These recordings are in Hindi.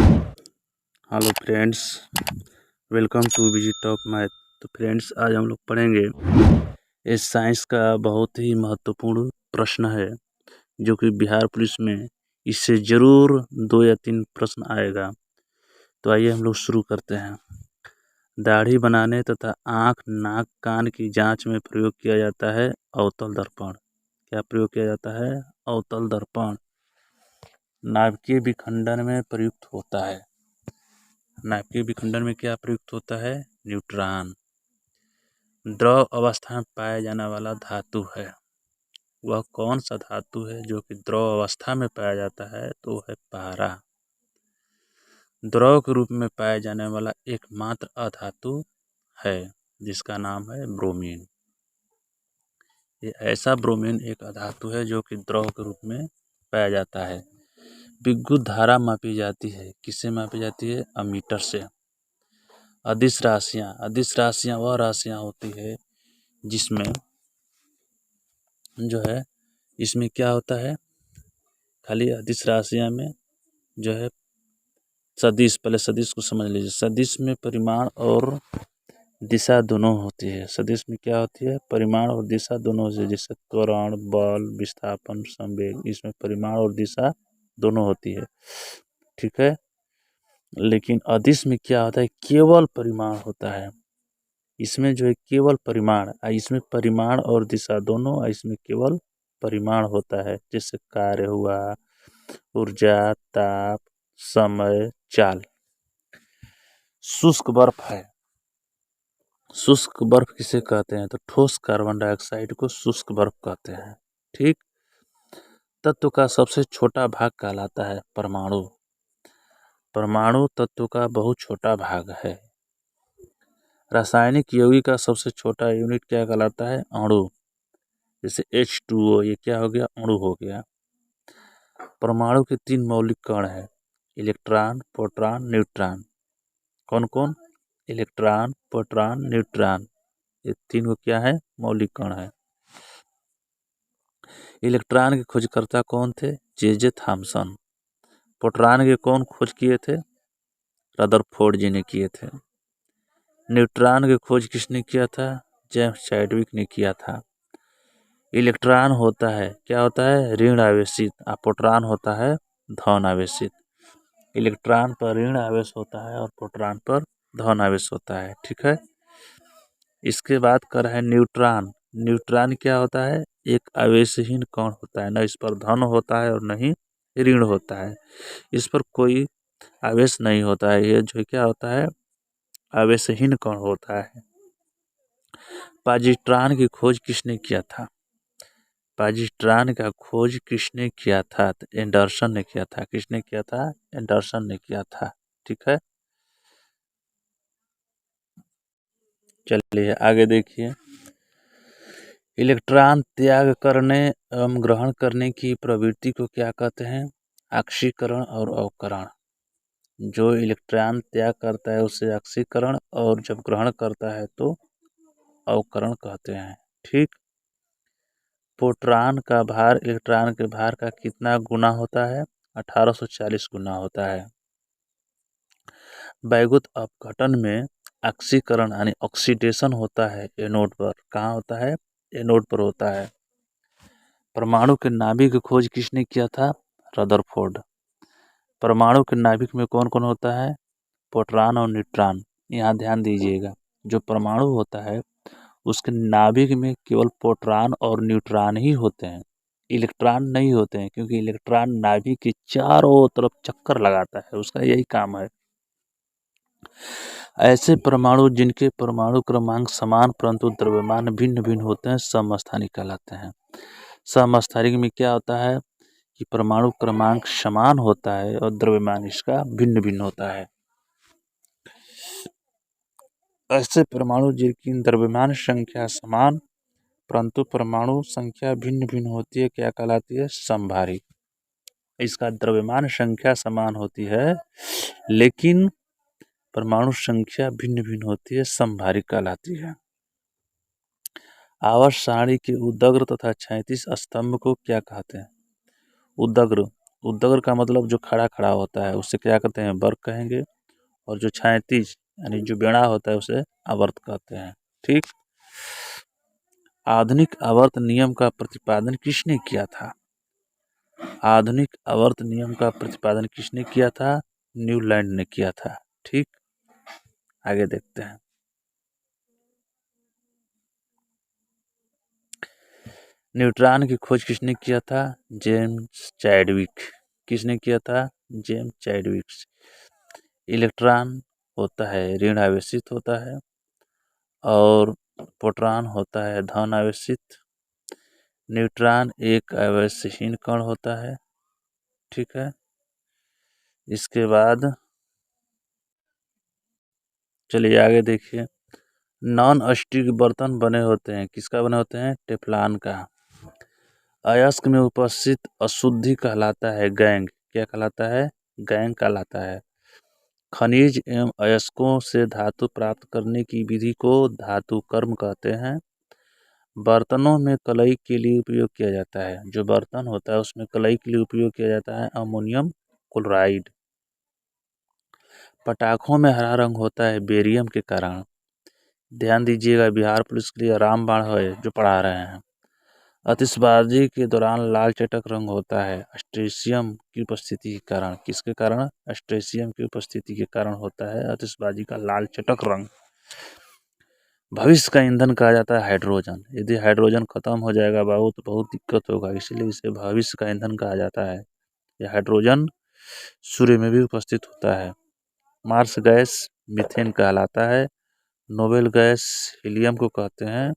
Hello friends, welcome to visit top math. तो फ्रेंड्स, आज हम लोग पढ़ेंगे इस साइंस का बहुत ही महत्वपूर्ण प्रश्न है जो कि बिहार पुलिस में इससे ज़रूर 2 या 3 प्रश्न आएगा। तो आइए हम लोग शुरू करते हैं। दाढ़ी बनाने तथा आँख, नाक, कान की जांच में प्रयोग किया जाता है अवतल दर्पण। क्या प्रयोग किया जाता है? अवतल दर्पण। नाभिकीय विखंडन में प्रयुक्त होता है। नाभिकीय विखंडन में क्या प्रयुक्त होता है? न्यूट्रॉन। द्रव अवस्था में पाया जाने वाला धातु है। वह कौन सा धातु है जो कि द्रव अवस्था में पाया जाता है? तो है पारा। द्रव के रूप में पाया जाने वाला एकमात्र अधातु है जिसका नाम है ब्रोमीन। ये ऐसा ब्रोमीन एक अधातु है जो कि द्रव के रूप में पाया जाता है। विद्युत धारा मापी जाती है। किससे मापी जाती है? अमीटर से। अदिश राशियाँ वह राशियाँ होती है जिसमें जो है इसमें क्या होता है, खाली अदिश राशियाँ में जो है सदिश, पहले सदिश को समझ लीजिए। सदिश में परिमाण और दिशा दोनों होती है। सदिश में क्या होती है? परिमाण और दिशा दोनों होती है। जैसे त्वरण, बल, विस्थापन, संवेग, इसमें परिमाण और दिशा दोनों होती है। ठीक है। लेकिन अदिश में क्या होता है? केवल परिमाण होता है। इसमें जो है केवल परिमाण, इसमें परिमाण और दिशा दोनों, इसमें केवल परिमाण होता है। जैसे कार्य हुआ, ऊर्जा, ताप, समय, चाल। शुष्क बर्फ है। शुष्क बर्फ किसे कहते हैं? तो ठोस कार्बन डाइऑक्साइड को शुष्क बर्फ कहते हैं। ठीक। तत्व का सबसे छोटा भाग कहलाता है परमाणु। परमाणु तत्व का बहुत छोटा भाग है। रासायनिक यौगिक का सबसे छोटा यूनिट क्या कहलाता है? अणु। जैसे H2O, ये क्या हो गया? अणु हो गया। परमाणु के 3 मौलिक कण हैं, इलेक्ट्रॉन, प्रोटॉन, न्यूट्रॉन। कौन कौन? Electron, proton, neutron. ये 3 को क्या है? मौलिक कण है। इलेक्ट्रॉन के खोजकर्ता कौन थे? J Thomson. प्रोटॉन के कौन खोज किए थे? रदरफोर्ड जी ने किए थे। न्यूट्रॉन की खोज किसने किया था? जेम्स चैडविक ने किया था। इलेक्ट्रॉन होता है, क्या होता है? ऋण आवेशित, और प्रोटॉन होता है धन आवेशित। इलेक्ट्रॉन पर ऋण आवेश होता है और प्रोटॉन पर धन आवेश होता है। ठीक है। इसके बाद कर है न्यूट्रॉन। न्यूट्रॉन क्या होता है? एक आवेशहीन कण होता है, न इस पर धन होता है और न ही ऋण होता है। इस पर कोई आवेश नहीं होता है। ये जो क्या होता है? आवेशहीन कण होता है। पॉजिट्रॉन की खोज किसने किया था? पॉजिट्रॉन का खोज किसने किया था? तो एंडरसन ने किया था। किसने किया था? एंडरसन ने किया था। ठीक है। चलिए आगे देखिए। इलेक्ट्रॉन त्याग करने एवं ग्रहण करने की प्रवृत्ति को क्या कहते हैं? ऑक्सीकरण और अवकरण। जो इलेक्ट्रॉन त्याग करता है उसे ऑक्सीकरण, और जब ग्रहण करता है तो अवकरण कहते हैं। ठीक। प्रोटॉन का भार इलेक्ट्रॉन के भार का कितना गुना होता है? 1840 गुना होता है। वैद्युत अपघटन में ऑक्सीकरण यानी ऑक्सीडेशन होता है एनोड पर। कहाँ होता है? एनोड पर होता है। परमाणु के नाभिक की खोज किसने किया था? रदरफोर्ड। परमाणु के नाभिक में कौन कौन होता है? प्रोटॉन और न्यूट्रॉन। यहाँ ध्यान दीजिएगा, जो परमाणु होता है उसके नाभिक में केवल प्रोटॉन और न्यूट्रॉन ही होते हैं, इलेक्ट्रॉन नहीं होते हैं, क्योंकि इलेक्ट्रॉन नाभिक के चारों तरफ चक्कर लगाता है, उसका यही काम है। ऐसे परमाणु जिनके परमाणु क्रमांक समान परंतु द्रव्यमान भिन्न भिन्न होते हैं समस्थानिक कहलाते हैं। समस्थानिक में क्या होता है कि परमाणु क्रमांक समान होता है और द्रव्यमान इसका भिन्न भिन्न होता है। ऐसे परमाणु जिनकी द्रव्यमान संख्या समान परंतु परमाणु संख्या भिन्न भिन्न होती है क्या कहलाती है? समभारी। इसका द्रव्यमान संख्या समान होती है लेकिन परमाणु संख्या भिन्न भिन्न होती है, समभारी कहलाती है। आवर्त सारणी के उदग्र तथा क्षैतिज स्तंभ को क्या कहते हैं? उदग्र उद्दगर का मतलब जो खड़ा खड़ा होता है उससे क्या कहते हैं, वर्ग कहेंगे। और जो क्षैतिज यानी जो बेड़ा होता है उसे आवर्त कहते हैं। ठीक। आधुनिक आवर्त नियम का प्रतिपादन किसने किया था? आधुनिक आवर्त नियम का प्रतिपादन किसने किया था? न्यूलैंड ने किया था। ठीक। आगे देखते हैं। न्यूट्रॉन की खोज किसने किया था? James Chadwick. किसने किया था? James Chadwick. इलेक्ट्रॉन होता है ऋण आवेशित होता है और प्रोटॉन होता है धन आवेशित। न्यूट्रॉन एक आवेशहीन कण होता है। ठीक है। इसके बाद चलिए आगे देखिए। नॉन स्टिक बर्तन बने होते हैं, किसका बने होते हैं? टेफ्लॉन का। अयस्क में उपस्थित अशुद्धि कहलाता है गैंग। क्या कहलाता है? गैंग कहलाता है। खनिज एवं अयस्कों से धातु प्राप्त करने की विधि को धातु कर्म कहते हैं। बर्तनों में कलई के लिए उपयोग किया जाता है, जो बर्तन होता है उसमें कलई के लिए उपयोग किया जाता है अमोनियम क्लोराइड। पटाखों में हरा रंग होता है बेरियम के कारण। ध्यान दीजिएगा, बिहार पुलिस के लिए रामबाण है जो पढ़ा रहे हैं। आतिशबाजी के दौरान लाल चटक रंग होता है अस्ट्रेशियम की उपस्थिति के कारण। किसके कारण? अस्ट्रेशियम की उपस्थिति के कारण होता है आतिशबाजी का लाल चटक रंग। भविष्य का ईंधन कहा जाता है हाइड्रोजन। यदि हाइड्रोजन खत्म हो जाएगा बाबू तो बहुत दिक्कत होगा, इसलिए इसे भविष्य का ईंधन कहा जाता है। यह हाइड्रोजन सूर्य में भी उपस्थित होता है। मार्स गैस मीथेन कहलाता है। नोबेल गैस हीलियम को कहते हैं।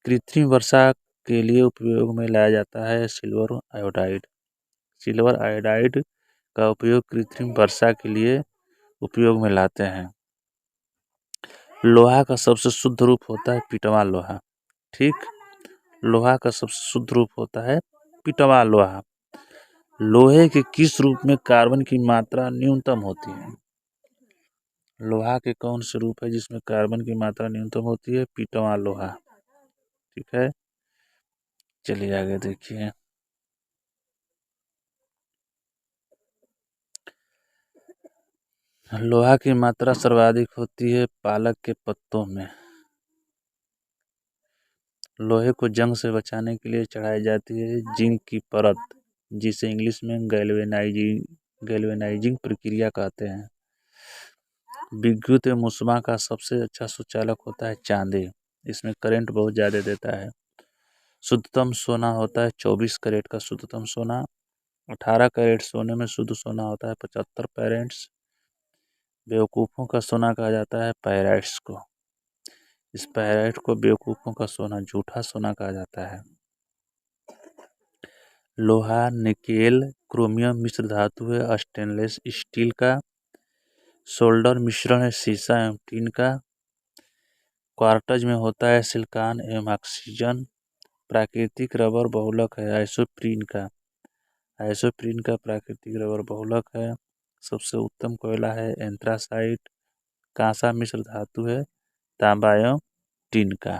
कृत्रिम वर्षा के लिए उपयोग में लाया जाता है सिल्वर आयोडाइड। सिल्वर आयोडाइड का उपयोग कृत्रिम वर्षा के लिए उपयोग में लाते हैं। लोहा का सबसे शुद्ध रूप होता है पिटवा लोहा। ठीक। लोहा का सबसे शुद्ध रूप होता है पिटवा लोहा। लोहे के किस रूप में कार्बन की मात्रा न्यूनतम होती है? लोहा के कौन से रूप है जिसमें कार्बन की मात्रा न्यूनतम होती है? पिटवा लोहा। ठीक है। चलिए आगे देखिए। लोहा की मात्रा सर्वाधिक होती है पालक के पत्तों में। लोहे को जंग से बचाने के लिए चढ़ाई जाती है जिंक की परत, जिसे इंग्लिश में गैल्वेनाइजिंग प्रक्रिया कहते हैं। विद्युत एवं ऊष्मा का सबसे अच्छा सुचालक होता है चांदी। इसमें करंट बहुत ज़्यादा देता है। शुद्धतम सोना होता है 24 कैरेट का शुद्धतम सोना। 18 कैरेट सोने में शुद्ध सोना होता है 75 कैरेट्स। बेवकूफ़ों का सोना कहा जाता है पायराइट्स को। इस पायराइट को बेवकूफ़ों का सोना, झूठा सोना कहा जाता है। लोहा, निकेल, क्रोमियम मिश्र धातु है स्टेनलेस स्टील का। सोल्डर मिश्रण है सीसा एवं टीन का। क्वार्टज में होता है सिलिकॉन एवं ऑक्सीजन। प्राकृतिक रबर बहुलक है आइसोप्रीन का। आइसोप्रीन का प्राकृतिक रबर बहुलक है। सबसे उत्तम कोयला है एंथ्रासाइट। कांसा मिश्र धातु है तांबा एवं टीन का।